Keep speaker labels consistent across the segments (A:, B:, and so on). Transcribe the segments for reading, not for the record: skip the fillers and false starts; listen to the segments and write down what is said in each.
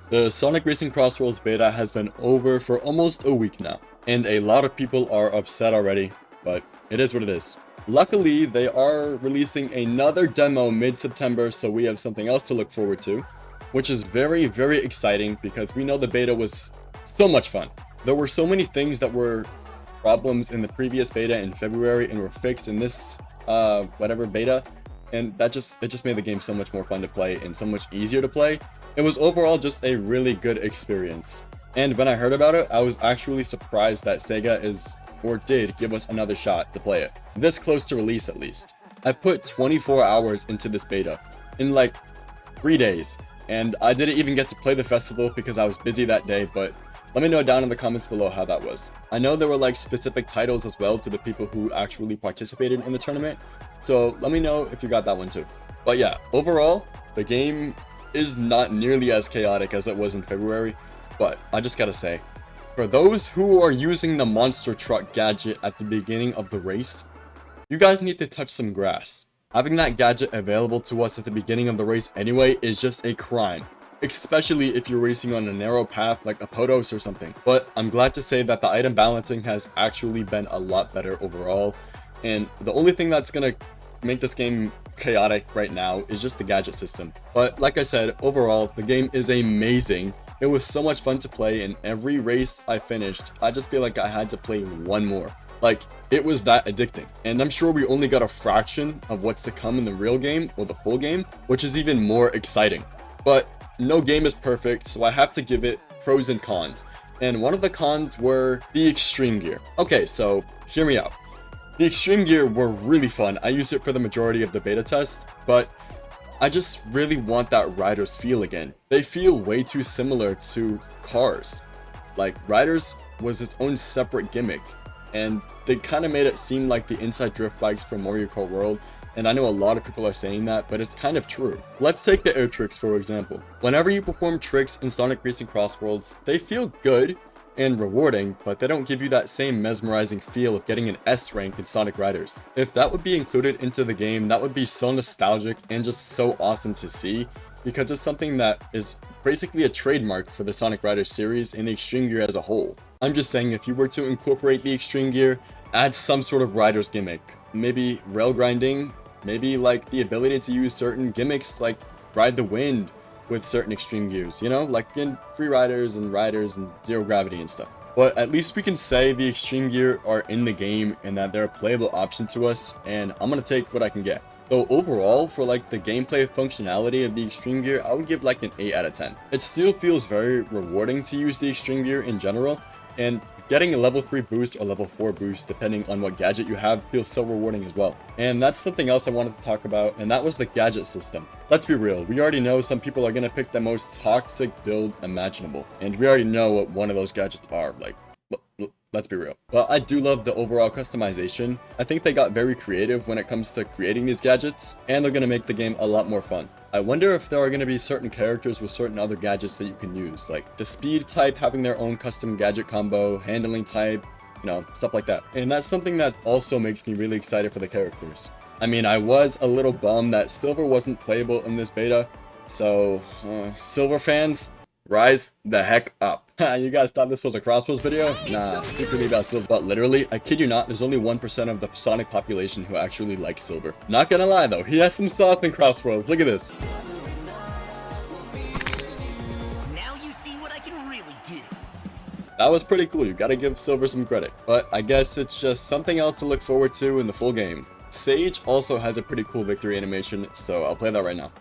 A: The Sonic Racing Crossworlds beta has been over for almost a week now, and a lot of people are upset already, but it is what it is. Luckily, they are releasing another demo mid-September, so we have something else to look forward to, which is very, very exciting because we know the beta was so much fun. There were so many things that were problems in the previous beta in February and were fixed in this beta, and it just made the game so much more fun to play and so much easier to play. It was overall just a really good experience. And when I heard about it, I was actually surprised that Sega did give us another shot to play it. This close to release at least. I put 24 hours into this beta in like 3 days, and I didn't even get to play the festival because I was busy that day, but let me know down in the comments below how that was. I know there were like specific titles as well to the people who actually participated in the tournament, so let me know if you got that one too. But yeah, overall, the game is not nearly as chaotic as it was in February, but I just gotta say, for those who are using the monster truck gadget at the beginning of the race, you guys need to touch some grass. Having that gadget available to us at the beginning of the race anyway is just a crime, especially if you're racing on a narrow path like a Podos or something. But I'm glad to say that the item balancing has actually been a lot better overall, and the only thing that's gonna make this game chaotic right now is just the gadget system. But like I said, overall the game is amazing. It was so much fun to play, and every race I finished, I just feel like I had to play one more. Like, it was that addicting. And I'm sure we only got a fraction of what's to come in the real game or the full game, which is even more exciting. But no game is perfect, so I have to give it pros and cons. And one of the cons were the extreme gear. Okay, so hear me out. The extreme gear were really fun. I used it for the majority of the beta test, but I just really want that Riders feel again. They feel way too similar to cars. Like, Riders was its own separate gimmick, and they kind of made it seem like the inside drift bikes from Mario Kart World, and I know a lot of people are saying that, but it's kind of true. Let's take the air tricks for example. Whenever you perform tricks in Sonic Racing Crossworlds, they feel good and rewarding, but they don't give you that same mesmerizing feel of getting an S rank in Sonic Riders. If that would be included into the game, that would be so nostalgic and just so awesome to see, because it's something that is basically a trademark for the Sonic Riders series and the Extreme Gear as a whole. I'm just saying, if you were to incorporate the Extreme Gear, add some sort of Riders gimmick, maybe rail grinding, maybe like the ability to use certain gimmicks like Ride the Wind with certain extreme gears, you know, like in Free Riders and Zero Gravity and stuff. But at least we can say the extreme gear are in the game and that they're a playable option to us, and I'm gonna take what I can get. So overall, for like the gameplay functionality of the extreme gear, I would give like an 8 out of 10. It still feels very rewarding to use the extreme gear in general, and getting a level 3 boost or level 4 boost depending on what gadget you have feels so rewarding as well. And that's something else I wanted to talk about, and that was the gadget system. Let's be real, we already know some people are going to pick the most toxic build imaginable, and we already know what one of those gadgets are. Like, let's be real. But I do love the overall customization. I think they got very creative when it comes to creating these gadgets, and they're going to make the game a lot more fun. I wonder if there are going to be certain characters with certain other gadgets that you can use, like the speed type having their own custom gadget combo, handling type, you know, stuff like that. And that's something that also makes me really excited for the characters. I mean, I was a little bummed that Silver wasn't playable in this beta, so Silver fans, rise the heck up. You guys thought this was a Crossworlds video? Nah, secretly about Silver. But literally, I kid you not, there's only 1% of the Sonic population who actually likes Silver. Not gonna lie though, he has some sauce in Crossworlds. Look at this.
B: Now you see what I can really do.
A: That was pretty cool, you gotta give Silver some credit. But I guess it's just something else to look forward to in the full game. Sage also has a pretty cool victory animation, so I'll play that right now.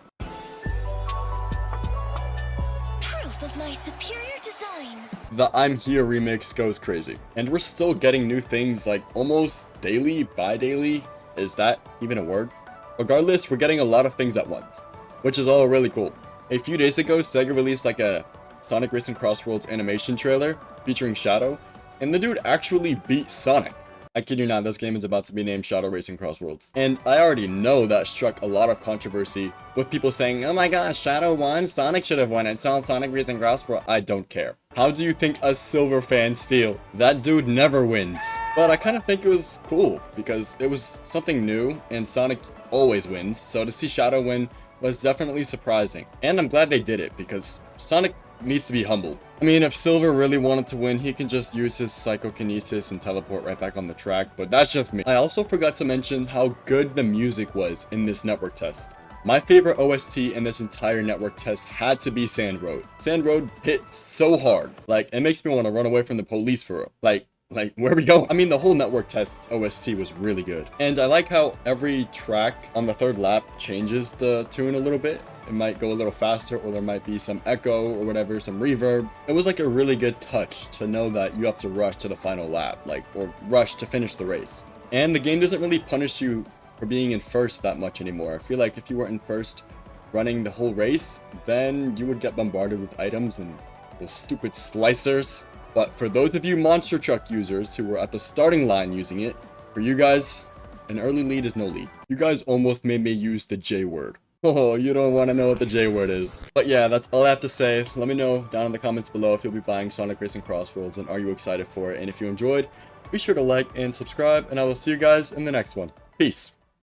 C: Proof of my superior design.
A: The I'm Here remix goes crazy. And we're still getting new things like almost daily, bi-daily. Is that even a word? Regardless, we're getting a lot of things at once, which is all really cool. A few days ago, Sega released like a Sonic Racing Crossworlds animation trailer featuring Shadow, and the dude actually beat Sonic. I kid you not, this game is about to be named Shadow Racing Crossworlds. And I already know that struck a lot of controversy with people saying, oh my gosh, Shadow won, Sonic should have won, it's all Sonic Racing Crossworlds. I don't care. How do you think us Silver fans feel? That dude never wins. But I kind of think it was cool because it was something new and Sonic always wins. So to see Shadow win was definitely surprising. And I'm glad they did it because Sonic needs to be humbled. I mean, if Silver really wanted to win, he can just use his psychokinesis and teleport right back on the track, but that's just me. I also forgot to mention how good the music was in this network test. My favorite OST in this entire network test had to be Sand Road. Sand Road hit so hard. Like, it makes me want to run away from the police for real. Like, where we go? I mean, the whole network test's OST was really good. And I like how every track on the third lap changes the tune a little bit. It might go a little faster, or there might be some echo or whatever, some reverb. It was like a really good touch to know that you have to rush to the final lap, or rush to finish the race. And the game doesn't really punish you for being in first that much anymore. I feel like if you were in first running the whole race, then you would get bombarded with items and those stupid slicers. But for those of you monster truck users who were at the starting line using it, for you guys, an early lead is no lead. You guys almost made me use the J word. Oh, you don't want to know what the J word is. But yeah, that's all I have to say. Let me know down in the comments below if you'll be buying Sonic Racing Crossworlds, and are you excited for it? And if you enjoyed, be sure to like and subscribe, and I will see you guys in the next one. Peace.